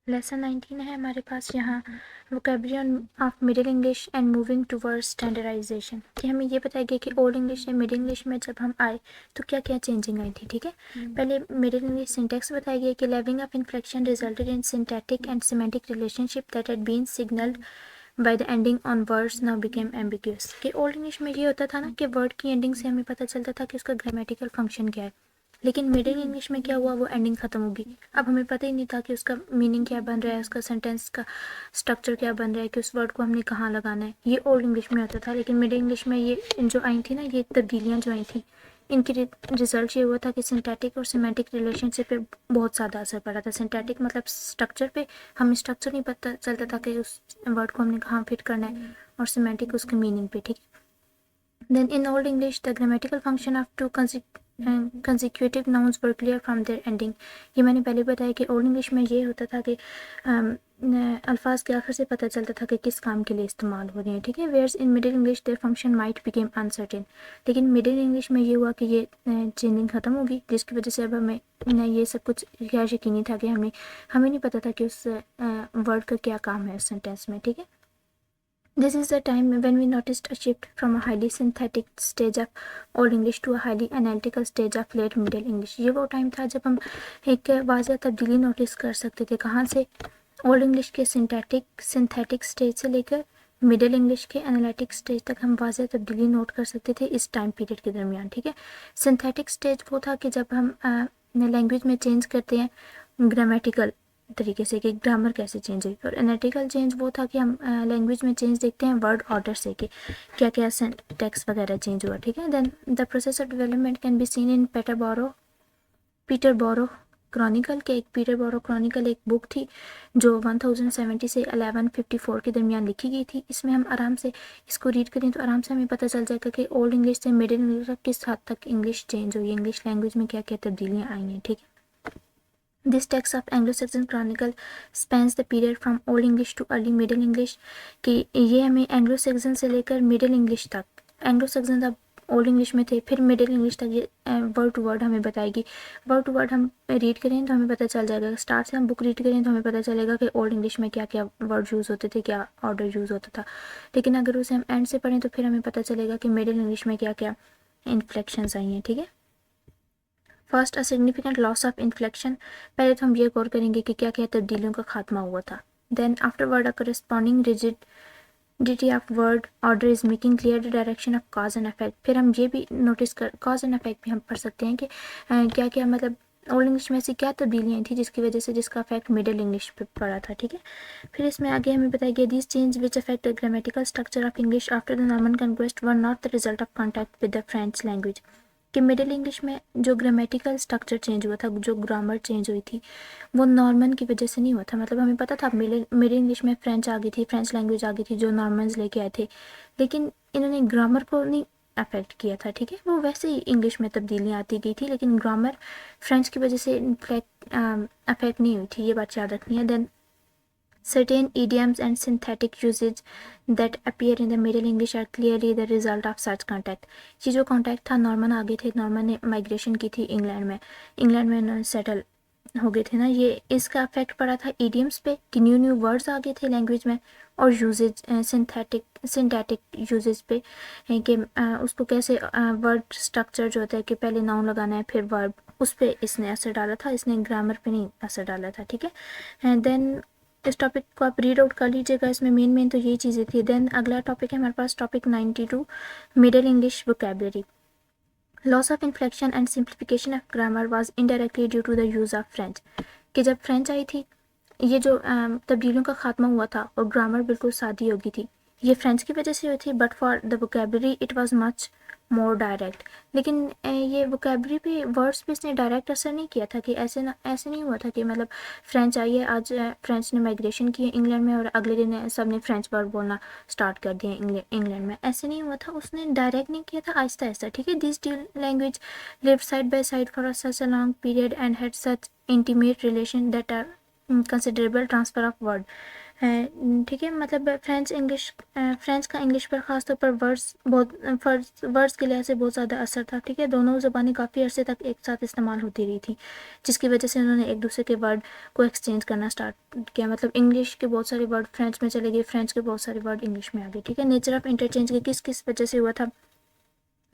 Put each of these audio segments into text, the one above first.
Lesson 19 है हमारे पास यहाँ vocabulary of middle English and moving towards standardisation, कि हमें ये बताया गया कि ओल्ड इंग्लिश से मिडिल इंग्लिश में जब हम आए तो क्या क्या चेंजिंग आई थी। ठीक है, पहले मिडिल इंग्लिश सिंटेक्स बताया गया कि levelling of inflection resulted in syntactic and semantic relationship that had been signalled by the ending on words now became ambiguous. कि ओल्ड इंग्लिश में ये होता था ना कि वर्ड की एंडिंग से हमें पता चलता था कि उसका ग्रामेटिकल फंक्शन क्या है, लेकिन मिडिल इंग्लिश में क्या हुआ, वो एंडिंग खत्म होगी। अब हमें पता ही नहीं था कि उसका मीनिंग क्या बन रहा है, उसका सेंटेंस का स्ट्रक्चर क्या बन रहा है, कि उस वर्ड को हमने कहाँ लगाना है। ये ओल्ड इंग्लिश में होता था, लेकिन मिडिल इंग्लिश में ये जो आई थी ना, ये तब्दीलियाँ जो आई थी, इनकी रिजल्ट ये हुआ था कि सिंटैटिक और सिमेंटिक रिलेशनशिप पे बहुत ज़्यादा असर पड़ा था। सिंटैटिक मतलब स्ट्रक्चर पे, हमें स्ट्रक्चर नहीं पता चलता था कि उस वर्ड को हमने कहाँ फिट करना है, और सिमेंटिक उसके मीनिंग पे। ठीक है, then in Old English the grammatical function of two consecutive nouns were clear from their ending। ये मैंने पहले बताया कि ओल्ड इंग्लिश में ये होता था कि अल्फाज के आखिर से पता चलता था कि किस काम के लिए इस्तेमाल हो रहे हैं। ठीक है, whereas in middle English their function might became uncertain. लेकिन मिडिल इंग्लिश में ये हुआ कि ये चेंजिंग ख़त्म होगी, जिसकी वजह से अब हमें ये सब कुछ गैर यकीनी था कि हमें नहीं पता था कि उस वर्ड का क्या काम है उस सेंटेंस में। ठीक है, this is the time when we noticed a shift from a highly synthetic stage of Old English to a highly analytical stage of late Middle English। ये वो टाइम था जब हम एक वाज़ह तब्दीली नोटिस कर सकते थे। कहाँ से? ओल्ड इंग्लिश के सिंथेटिक स्टेज से लेकर मिडिल इंग्लिश के एनालिटिक स्टेज तक हम वाज़ह तब्दीली नोट कर सकते थे इस टाइम पीरियड के दरमियान। ठीक है, सिंथेटिक स्टेज वो था कि जब हम लैंग्वेज में चेंज करते हैं ग्रामेटिकल तरीके से, कि ग्रामर कैसे चेंज हुई, और एनालिटिकल चेंज वो था कि हम लैंग्वेज में चेंज देखते हैं वर्ड ऑर्डर से, कि क्या क्या टेक्स्ट वगैरह चेंज हुआ। ठीक है, then the process of development can be seen in Peterborough Chronicle के। एक पीटरबोरो क्रॉनिकल एक बुक थी जो 1070 से 1154 के दरमियान लिखी गई थी। इसमें हम आराम से इसको रीड करें तो आराम से हमें पता चल जाएगा कि ओल्ड इंग्लिश से मिडिल इंग्लिश तक किस हद तक इंग्लिश चेंज हुई, इंग्लिश लैंग्वेज में क्या क्या तब्दीलियाँ आई हैं। ठीक है, This text of Anglo-Saxon Chronicle spans the period from Old English to early Middle English। कि ये हमें एंग्लो सैक्सन से लेकर मिडिल इंग्लिश तक, एंग्लो सैक्सन तब ओल्ड इंग्लिश में थे, फिर मिडिल इंग्लिश तक ये वर्ड टू वर्ड हमें बताएगी। वर्ड टू वर्ड हम रीड करें तो हमें पता चल जाएगा, स्टार्ट से हम बुक रीड करें तो हमें पता चलेगा कि ओल्ड इंग्लिश में क्या क्या वर्ड यूज़ होते थे, क्या ऑर्डर यूज़ होता था। लेकिन अगर उसे हम एंड से पढ़ें तो फिर हमें पता चलेगा कि मिडिल इंग्लिश में क्या क्या इन्फ्लेक्शंस आई हैं। ठीक है, first a significant loss of inflection. पहले तो हम ये गौर करेंगे कि क्या क्या तब्दीलियों का खात्मा हुआ था। Then afterward a corresponding rigidity of word order is making clear the direction of cause and effect. फिर हम ये भी नोटिस कर कॉज एंड इफेक्ट भी हम पढ़ सकते हैं कि क्या क्या मतलब ओल्ड इंग्लिश में ऐसी क्या तब्दीलियाँ थी जिसकी वजह से जिसका इफेक्ट मिडिल इंग्लिश पे पड़ा था। ठीक है, फिर इसमें आगे हमें बताया गया this change which affect the grammatical structure of English after the Norman conquest were not the result of contact with the French language. कि मिडिल इंग्लिश में जो ग्रामेटिकल स्ट्रक्चर चेंज हुआ था, जो ग्रामर चेंज हुई थी, वो नॉर्मन की वजह से नहीं हुआ था। मतलब हमें पता था मिडिल इंग्लिश में फ्रेंच आ गई थी, फ्रेंच लैंग्वेज आ गई थी जो नॉर्मन्स लेके आए थे, लेकिन इन्होंने ग्रामर को नहीं अफेक्ट किया था। ठीक है, वो वैसे ही इंग्लिश में तब्दीलियाँ आती गई थी, लेकिन ग्रामर फ्रेंच की वजह से अफेक्ट नहीं हुई थी। ये बात याद रखनी है। Then certain idioms and synthetic usage that appear in the Middle English are clearly the result of such contact। ये जो कॉन्टैक्ट था, नॉर्मन आ गए थे, नॉर्मन ने माइग्रेशन की थी इंग्लैंड में उन्होंने सेटल हो गए थे ना, ये इसका इफेक्ट पड़ा था इडियम्स पे कि न्यू वर्ड्स आ गए थे लैंग्वेज में, और यूजेज सिंथेटिक यूजेज पे कि उसको कैसे वर्ड स्ट्रक्चर जो होता है कि पहले नाउन लगाना है फिर वर्ब, उस पर इसने असर डाला था, इसने ग्रामर पे नहीं असर डाला था। ठीक है, देन इस टॉपिक को आप रीड आउट कर लीजिएगा, इसमें मेन तो यही चीज़ें थी। देन अगला टॉपिक है हमारे पास topic 92 Middle English vocabulary. Loss of inflection and simplification of grammar was indirectly due to the use of French. कि जब फ्रेंच आई थी, ये जो तब्दीलियों का खात्मा हुआ था और ग्रामर बिल्कुल सादी हो गई थी, ये फ्रेंच की वजह से हुई थी। But for the vocabulary it was much more direct. लेकिन ये वोकेबलरी पे वर्ड्स पे इसने डायरेक्ट असर नहीं किया था, कि ऐसे नहीं हुआ था कि मतलब फ्रेंच आई है, आज फ्रेंच ने माइग्रेशन की है इंग्लैंड में और अगले दिन सब ने फ्रेंच वर्ड बोलना स्टार्ट कर दिया इंग्लैंड में। ऐसे नहीं हुआ था, उसने डायरेक्ट नहीं किया था, आहिस्ता आहिस्ता। ठीक है, this two language lived side by side for such a long period and had such intimate relation that are considerable transfer of word. ठीक है, मतलब फ्रेंच का इंग्लिश पर ख़ास तौर पर वर्ड्स के लिहाज से बहुत ज़्यादा असर था। ठीक है, दोनों ज़बानें काफ़ी अरसे तक एक साथ इस्तेमाल होती रही थी, जिसकी वजह से उन्होंने एक दूसरे के वर्ड को एक्सचेंज करना स्टार्ट किया। मतलब इंग्लिश के बहुत सारे वर्ड फ्रेंच में चले गए, फ्रेंच के बहुत सारे वर्ड इंग्लिश में आ गए। ठीक है, नेचर ऑफ इंटरचेंज के किस किस वजह से हुआ था?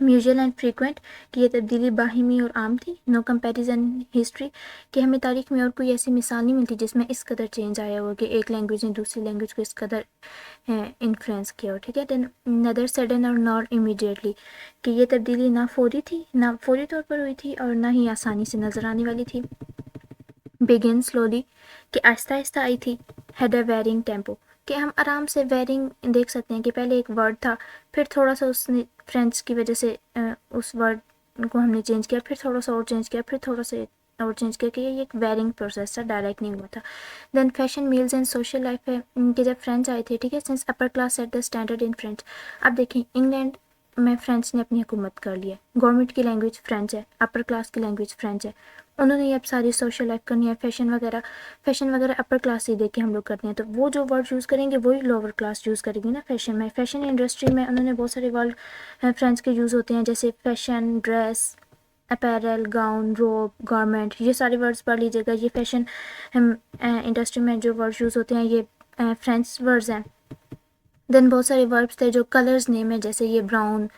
म्यूचुअल एंड फ्रीक्वेंट कि ये तब्दीली बाहिमी और आम थी। नो कंपैरिजन हिस्ट्री कि हमें तारीख में और कोई ऐसी मिसाल नहीं मिलती जिसमें इस कदर चेंज आया हो कि एक लैंग्वेज ने दूसरी लैंग्वेज को इस कदर इन्फ्लुएंस किया हो। ठीक है, देन नदर सडन और नॉट इमीडिएटली कि ये तब्दीली ना फौरी थी, ना फौरी तौर पर हुई थी और ना ही आसानी से नज़र आने वाली थी। बिगिन स्लोली कि आहिस्ता आहिस्ता आई थी। हैड अ वेरिंग टेम्पो कि हम आराम से वेरिंग देख सकते हैं कि पहले एक वर्ड था, फिर थोड़ा सा उसने फ्रेंच की वजह से उस वर्ड को हमने चेंज किया, फिर थोड़ा सा और चेंज किया, फिर थोड़ा सा और चेंज किया कि ये एक वेरिंग प्रोसेस था, डायरेक्ट नहीं हुआ था। Then fashion meals and social life है कि जब फ्रेंच आए थे। ठीक है, since upper class set the standard in French. अब देखें, इंग्लैंड में फ्रेंच ने अपनी हुकूमत कर ली है, गवर्नमेंट की लैंग्वेज फ्रेंच है, अपर क्लास की लैंग्वेज फ्रेंच है। उन्होंने ये अब सारी सोशल लाइफ करनी है, फैशन वगैरह अपर क्लास से देख के हम लोग करते हैं, तो वो जो वर्ड यूज़ करेंगे वही लोअर क्लास यूज़ करेंगे ना फैशन में। फैशन इंडस्ट्री में उन्होंने बहुत सारे वर्ड फ्रेंच के यूज़ होते हैं, जैसे फैशन, ड्रेस, अपैरल, गाउन, रोब, गारमेंट, ये सारे वर्ड्स पढ़ लीजिएगा। ये फैशन इंडस्ट्री में जो वर्ड यूज़ होते हैं ये फ्रेंच वर्ड्स हैं। देन बहुत सारे वर्ब्स थे जो कलर्स नेम है, जैसे ये brown,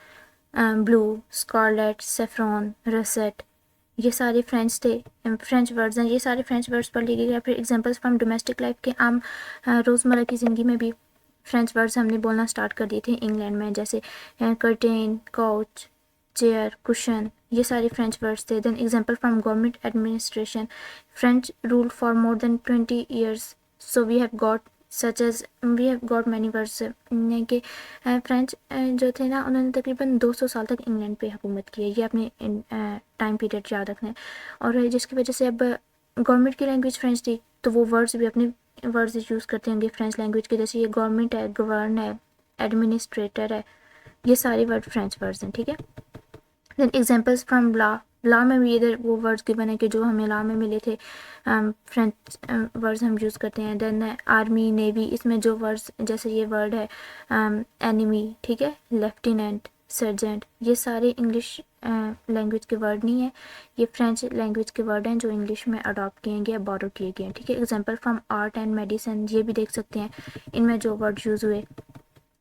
blue, scarlet, saffron, russet, ये सारे फ्रेंच थे, फ्रेंच वर्ड्स हैं। ये सारे फ्रेंच वर्ड्स पढ़ लीजिएगा। फिर एग्जांपल्स फ्रॉम डोमेस्टिक लाइफ के आम रोज़मर्रा की ज़िंदगी में भी फ्रेंच वर्ड्स हमने बोलना स्टार्ट कर दिए थे इंग्लैंड में, जैसे कर्टेन, काउच, चेयर, कुशन, ये सारे फ्रेंच वर्ड्स थे। Then example from government administration, French rule for more than 20 years, so we have got many words कि फ्रेंच जो थे ना, उन्होंने तकरीबन 200 साल तक इंग्लैंड पे हुकूमत की है। ये अपने टाइम पीरियड याद रखना है। और जिसकी वजह से अब गवर्नमेंट की लैंग्वेज फ्रेंच थी, तो वो वर्ड्स भी अपने वर्ड्स यूज़ करते होंगे फ्रेंच लैंग्वेज के, जैसे ये गवर्नमेंट है, गवर्न है, एडमिनिस्ट्रेटर है, ये सारे वर्ड फ्रेंच वर्ड्स हैं। ठीक है, देन एग्जांपल्स फ्रॉम लॉ में भी इधर वो वर्ड्स गिवन है कि जो हमें लॉ में मिले थे, फ्रेंच वर्ड्स हम यूज़ करते हैं। देन आर्मी, नेवी, इसमें जो वर्ड्स, जैसे ये वर्ड है एनिमी, ठीक है, लेफ्टिनेंट, सर्जेंट, ये सारे इंग्लिश लैंग्वेज के वर्ड नहीं है, ये फ्रेंच लैंग्वेज के वर्ड हैं जो इंग्लिश में अडॉप्ट किए गए, बोरो किए गए हैं। ठीक है, example from art and medicine, ये भी देख सकते हैं इनमें जो वर्ड यूज़ हुए।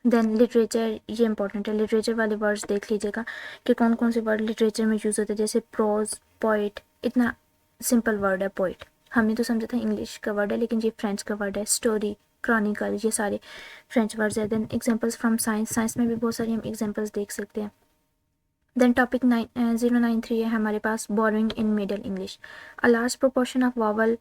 देन लिटरेचर, ये इंपॉर्टेंट है, लिटरेचर वाले वर्ड्स देख लीजिएगा कि कौन कौन से वर्ड लिटरेचर में यूज़ होते हैं, जैसे प्रोज, पोइट, इतना सिंपल वर्ड है पोइट, हमने तो समझा था इंग्लिश का वर्ड है लेकिन ये फ्रेंच का वर्ड है। स्टोरी, क्रॉनिकल, ये सारे फ्रेंच वर्ड्स है। देन एग्जांपल्स फ्रॉम साइंस में भी बहुत सारी हम एग्जांपल्स देख सकते हैं। देन टॉपिक 093 है हमारे पास, borrowing in Middle English, a large proportion of vowel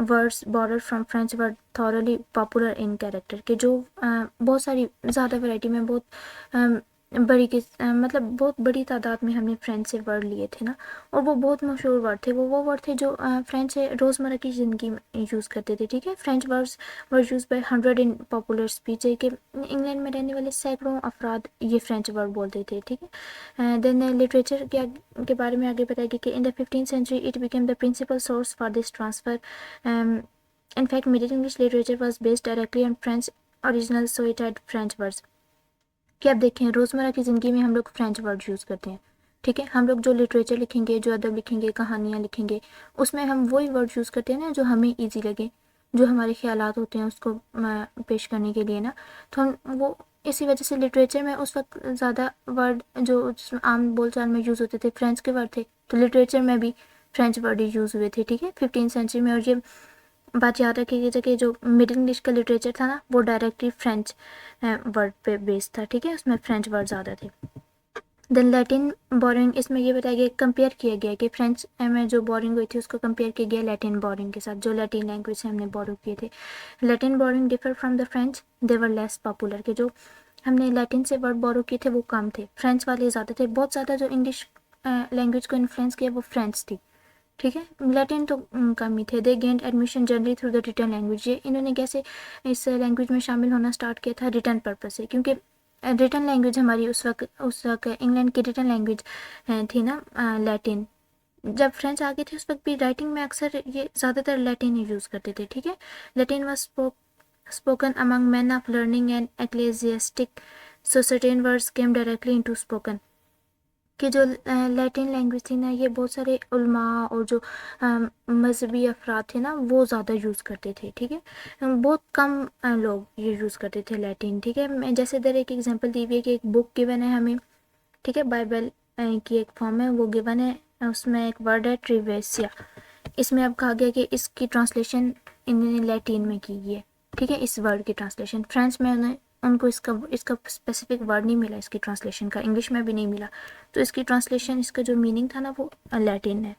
words borrowed from French word thoroughly popular in character के जो बहुत सारी ज़्यादा वैरायटी में बहुत मतलब बहुत बड़ी तादाद में हमने फ्रेंच से वर्ड लिए थे ना, और वो बहुत मशहूर वर्ड थे। वो वर्ड थे जो फ्रेंच से रोज़मर्रा की ज़िंदगी में यूज़ करते थे। ठीक है, French words were use by 100 in popular speech है कि इंग्लैंड में रहने वाले सैकड़ों अफराद ये फ्रेंच वर्ड बोलते थे। ठीक है, देन लिटरेचर के बारे में आगे बताएगी कि in the 15th century it became the principal source for this transfer. In fact, Middle English literature was based directly on French originals, so it had French words. कि अब देखें, रोज़मर्रा की ज़िंदगी में हम लोग फ्रेंच वर्ड यूज़ करते हैं। ठीक है, हम लोग जो लिटरेचर लिखेंगे, जो अदब लिखेंगे, कहानियाँ लिखेंगे, उसमें हम वही वर्ड यूज़ करते हैं ना जो हमें ईजी लगे, जो हमारे ख्यालात होते हैं उसको पेश करने के लिए ना, तो हम वो इसी वजह से लिटरेचर में उस वक्त ज़्यादा वर्ड जो आम बोलचाल में यूज़ होते थे फ्रेंच के वर्ड थे, तो लिटरेचर में भी फ्रेंच वर्ड ही यूज़ हुए थे। ठीक है, 15th सेंचुरी में। और ये बात याद रखिएगा कि जो मिडिल इंग्लिश का लिटरेचर था ना, वो डायरेक्टली फ्रेंच वर्ड पे बेस्ड था। ठीक है, उसमें फ्रेंच वर्ड ज़्यादा थे। देन लैटिन बोरिंग, इसमें ये बताया गया, कंपेयर किया गया कि फ्रेंच में जो बोरिंग हुई थी उसको कंपेयर किया गया लैटिन बोरिंग के साथ, जो लैटिन लैंग्वेज से हमने बोरो किए थे। Latin boring differ from the French, they were less popular, के जो हमने लैटिन से वर्ड बोरो किए थे वो कम थे, फ्रेंच वाले ज़्यादा थे। बहुत ज़्यादा जो इंग्लिश लैंग्वेज को इन्फ्लुएंस किया वो फ्रेंच थी। ठीक है, लैटिन तो कम ही थे। They gained admission generally through the written language, ये इन्होंने कैसे इस लैंग्वेज में शामिल होना स्टार्ट किया था, रिटर्न पर्पज से, क्योंकि रिटर्न लैंग्वेज हमारी उस वक्त इंग्लैंड की रिटर्न लैंग्वेज थी ना लैटिन। जब फ्रेंच आ गए थे उस वक्त भी राइटिंग में अक्सर ये ज़्यादातर लैटिन ही यूज़ करते थे। ठीक है, Latin was spoke spoken among men of learning and ecclesiastic, so certain words came directly into spoken. कि जो लैटिन लैंग्वेज थी ना, ये बहुत सारे उलमा और जो मजहबी अफराद थे ना, वो ज़्यादा यूज़ करते थे, ठीक है। बहुत कम लोग ये यूज़ करते थे लैटिन, ठीक है। मैं जैसे इधर एक एग्जांपल दी हुई है कि एक बुक गिवन है हमें, ठीक है, बाइबल की एक फॉर्म है, वो गिवन है, उसमें एक वर्ड है ट्रिवेसिया। इसमें अब कहा गया कि इसकी ट्रांसलेशन इन्होंने लैटिन में की है, ठीक है। इस वर्ड की ट्रांसलेशन फ्रेंच में उनको इसका स्पेसिफिक वर्ड नहीं मिला, इसकी ट्रांसलेशन का इंग्लिश में भी नहीं मिला, तो इसकी ट्रांसलेशन, इसका जो मीनिंग था ना, वो लैटिन है,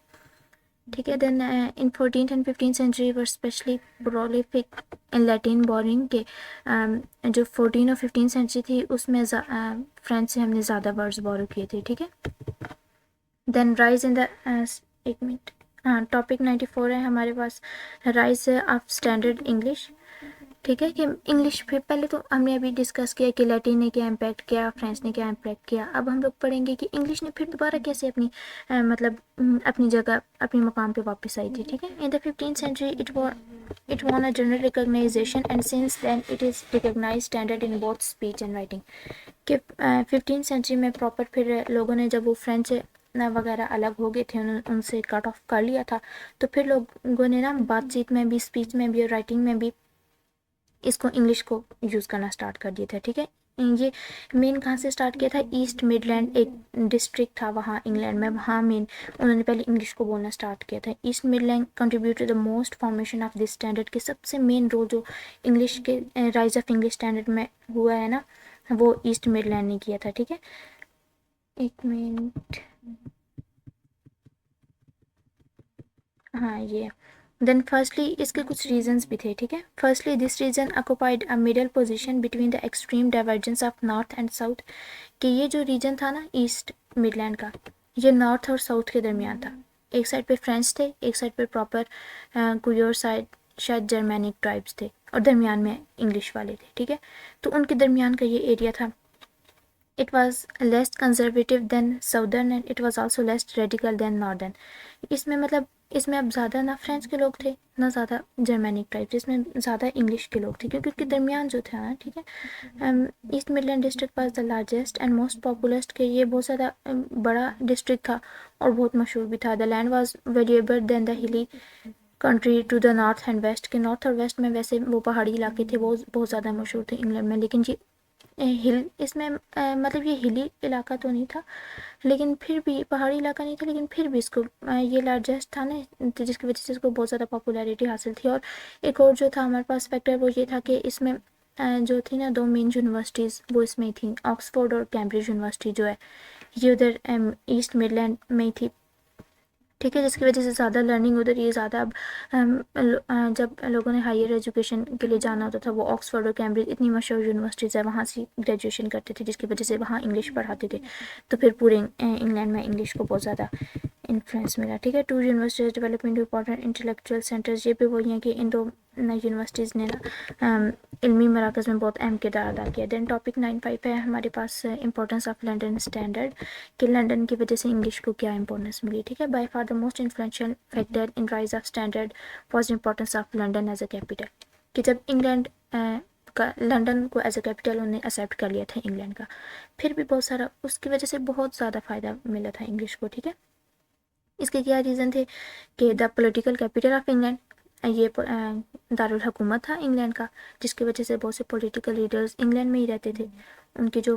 ठीक है। Then in 14th and 15th century were specially prolific in Latin borrowing के जो 14 और 15 सेंचुरी थी उसमें फ्रेंच से हमने ज़्यादा वर्ड्स बोरो किए थे, ठीक है। देन राइज इन द एक मिनट, हाँ, टॉपिक 94 है हमारे पास, राइज ऑफ स्टैंडर्ड इंग्लिश, ठीक है। कि इंग्लिश फिर पहले तो हमने अभी डिस्कस किया कि लैटिन ने क्या इम्पैक्ट किया, फ्रेंच ने क्या इम्पैक्ट किया। अब हम लोग पढ़ेंगे कि इंग्लिश ने फिर दोबारा कैसे अपनी मतलब अपनी जगह, अपनी मकाम पे वापस आई थी, ठीक है। इन the 15th century it won a general recognition and since then it is recognized standard in both speech and writing। कि 15th सेंचुरी में प्रॉपर फिर लोगों ने, जब वो फ्रेंच वगैरह अलग हो गए थे, उनसे कट ऑफ कर लिया था, तो फिर लोगों ने ना बातचीत में भी, स्पीच में भी और राइटिंग में भी इसको इंग्लिश को यूज़ करना स्टार्ट कर दिया था, ठीक है। ये मेन कहाँ से स्टार्ट किया था, ईस्ट मिडलैंड एक डिस्ट्रिक्ट था वहाँ इंग्लैंड में, वहाँ मेन उन्होंने पहले इंग्लिश को बोलना स्टार्ट किया था। East Midland contribute to the most formation of this standard, के सबसे मेन रोल जो इंग्लिश के राइज ऑफ इंग्लिश स्टैंडर्ड में हुआ है ना, वो ईस्ट मिडलैंड ने किया था, ठीक है। एक मिनट, हाँ ये। देन फर्स्टली इसके कुछ रीजंस भी थे, ठीक है। Firstly this region occupied a middle position between the extreme divergence of north and south, कि ये जो रीजन था ना ईस्ट मिडलैंड का, ये नॉर्थ और साउथ के दरमियान था। एक साइड पे फ्रेंच थे, एक साइड पे प्रॉपर कोई और साइड शायद जर्मैनिक ट्राइब्स थे, और दरमियान में इंग्लिश वाले थे, ठीक है। तो उनके दरमियान का ये एरिया था। It was less conservative than southern and it was also less radical than northern। इसमें मतलब इसमें अब ज़्यादा ना फ्रेंच के लोग थे, ना ज़्यादा जर्मैनिक टाइप, इसमें ज़्यादा इंग्लिश के लोग थे, क्योंकि उसके दरमियान जो था ना, ठीक है। East Midland district was the largest and most populous, के ये बहुत ज़्यादा बड़ा डिस्ट्रिक्ट था और बहुत मशहूर भी था। The land was variable then the hilly country to the north and west, के नॉर्थ और वेस्ट में वैसे वो पहाड़ी इलाके थे, वो बहुत ज़्यादा मशहूर थे इंग्लैंड में, लेकिन ये हिल इसमें मतलब ये हिली इलाका तो नहीं था, लेकिन फिर भी पहाड़ी इलाका नहीं था, लेकिन फिर भी इसको ये लार्जेस्ट था ना, तो जिसकी वजह से इसको बहुत ज़्यादा पॉपुलैरिटी हासिल थी। और एक और जो था हमारे पास फैक्टर, वो ये था कि इसमें जो थी ना 2 मेन यूनिवर्सिटीज़, वो इसमें थी, ऑक्सफोर्ड और कैम्ब्रिज यूनिवर्सिटी जो है, ये उधर ईस्ट मिडलैंड में थी, ठीक है। जिसकी वजह से ज़्यादा लर्निंग उधर, ये ज़्यादा अब जब लोगों ने हायर एजुकेशन के लिए जाना होता था, वो ऑक्सफोर्ड और कैम्ब्रिज इतनी मशहूर यूनिवर्सिटीज़ है, वहाँ से ग्रेजुएशन करते थे, जिसकी वजह से वहाँ इंग्लिश पढ़ाते थे, तो फिर पूरे इंग्लैंड में इंग्लिश को बहुत ज़्यादा इन्फ्लुएंस मिला, ठीक है। 2 universities development important intellectual centres, ये भी वही हैं कि इन 2 यूनिवर्सिटीज़ ने ना इल्मी मराकज़ में बहुत अहम किरदार अदा किया। देन टॉपिक 95 है हमारे पास, इंपॉर्टेंस ऑफ लंदन स्टैंडर्ड, कि लंदन की वजह से इंग्लिश को क्या इंपॉर्टेंस मिली, ठीक है। By far the most influential factor in rise of standard was importance of London as a capital, कि जब इंग्लैंड का लंदन को एज अ कैपिटल उन्हें एक्सेप्ट कर लिया था इंग्लैंड का, फिर भी बहुत सारा उसकी वजह से बहुत ज़्यादा फ़ायदा मिला था इंग्लिश को, ठीक है। इसके क्या रीज़न थे, कि the political capital of England, ये दारुल हुकूमत था इंग्लैंड का, जिसकी वजह से बहुत से पॉलिटिकल लीडर्स इंग्लैंड में ही रहते थे। उनके जो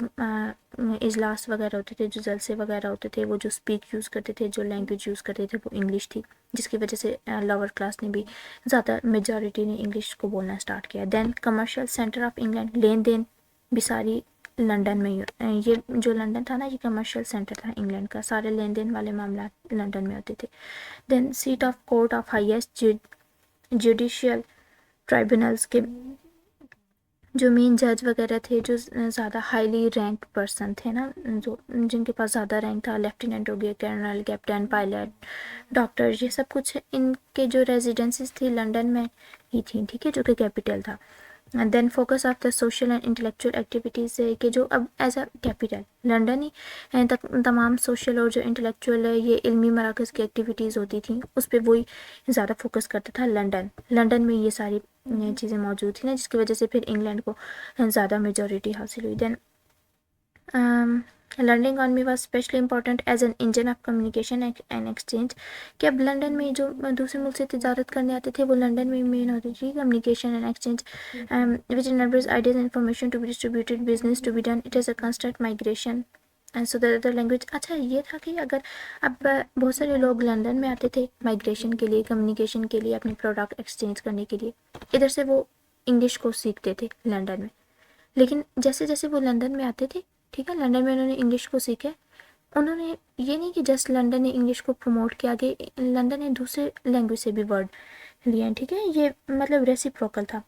इजलास वगैरह होते थे, जो जलसे वगैरह होते थे, वो जो स्पीक यूज़ करते थे, जो लैंग्वेज यूज़ करते थे, वो इंग्लिश थी, जिसकी वजह से लोअर क्लास ने भी, ज़्यादा मेजॉरिटी ने इंग्लिश को बोलना स्टार्ट किया। Then commercial centre of England, लेन देन भी सारी लंदन में ये जो लंदन था ना, ये कमर्शियल सेंटर था इंग्लैंड का, सारे लेन देन वाले मामला लंदन में होते थे। Then seat of court of highest judicial tribunals, के जो मेन जज वगैरह थे, जो ज़्यादा हाईली रैंक पर्सन थे ना, जो जिनके पास ज़्यादा रैंक था, लेफ्टिनेंट हो गया, कर्नल, कैप्टन, पायलट, डॉक्टर, ये सब कुछ इनके जो रेजिडेंसीज थी लंदन में ही थी, ठीक है, जो कि कैपिटल था। Then focus of the social and intellectual activities है, कि जो अब एज अ कैपिटल लंदन ही तमाम सोशल और जो इंटेलेक्चुअल है, ये इल्मी मराकज़ की एक्टिविटीज़ होती थी, उस पर वही ज़्यादा फोकस करता था लंदन में ये सारी चीज़ें मौजूद थी ना, जिसकी वजह से फिर इंग्लैंड को ज़्यादा मेजॉरिटी हासिल हुई। Then London economy was specially important as an engine of communication and exchange, कि अब लंदन में जो दूसरे मुल्क से तजारत करने आते थे वो लंदन में मेन होती थी communication and exchange, which enables ideas and information to be distributed, business to be done, it is a constant migration and so the other language. अच्छा ये था कि अगर अब बहुत सारे लोग लंदन में आते थे माइग्रेशन के लिए, कम्युनिकेशन के लिए, अपने प्रोडक्ट एक्सचेंज करने के लिए, इधर से वो इंग्लिश को सीखते थे लंदन में, लेकिन जैसे जैसे वो लंदन में आते थे, ठीक है, लंदन में उन्होंने इंग्लिश को सीखे, उन्होंने ये नहीं कि जस्ट लंदन ने इंग्लिश को प्रमोट किया, आगे लंदन ने दूसरे लैंग्वेज से भी वर्ड लिए हैं, ठीक है, ये मतलब रेसिप्रोकल था।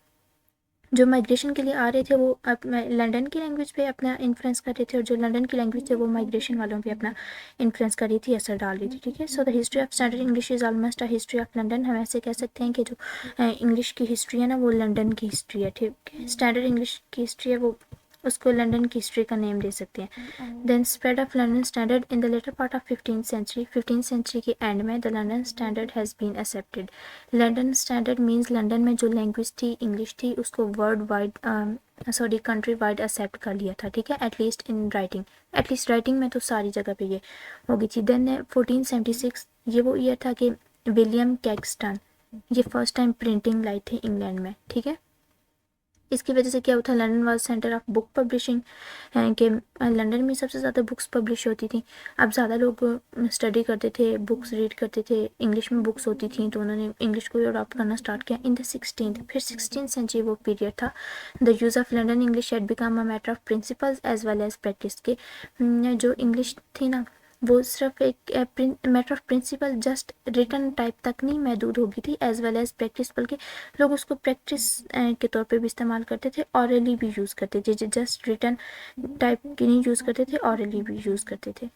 जो माइग्रेशन के लिए आ रहे थे वो लंदन की लैंग्वेज पे अपना इन्फ्लुएंस कर रहे थे, और जो लंदन की लैंग्वेज थे वो माइग्रेशन वालों पे अपना इन्फ्लुएंस कर रही थी, असर डाल रही थी, ठीक है। So the history of standard English is almost a history of London. हम ऐसे कह सकते हैं कि जो इंग्लिश की हिस्ट्री है ना वो लंदन की हिस्ट्री है, ठीक है। स्टैंडर्ड इंग्लिश की हिस्ट्री है वो, उसको लंदन की हिस्ट्री का नेम दे सकते हैं। Then spread of London standard in the later part of 15th century, 15th century के एंड में the London standard has been accepted. London standard means London में जो लैंग्वेज थी इंग्लिश थी उसको world wide country wide accept कर लिया था, ठीक है, at least in writing, at least writing में तो सारी जगह पे ये हो गई थी। देन 1476 ये वो ईयर था कि विलियम कैक्सटन ये फर्स्ट टाइम प्रिंटिंग लाई थी इंग्लैंड में, ठीक है। इसकी वजह से क्या होता है, London was centre of book publishing, कि लंदन में सबसे ज़्यादा बुक्स पब्लिश होती थी। अब ज़्यादा लोग स्टडी करते थे, बुक्स रीड करते थे, इंग्लिश में बुक्स होती थी, तो उन्होंने इंग्लिश को अडॉप्ट करना स्टार्ट किया इन द 16th, फिर 16th सेंचुरी वो पीरियड था। The use of London English had become a matter of principles as well as practice, के जो इंग्लिश थी ना वो सिर्फ एक matter of principle, just written type तक नहीं महदूद हो गई थी, एज वेल एज प्रैक्टिस, बल्कि लोग उसको प्रैक्टिस के तौर पे भी इस्तेमाल करते थे, ऑरली भी यूज़ करते थे, जस्ट रिटन टाइप की नहीं यूज़ करते थे, ऑरली भी यूज़ करते थे।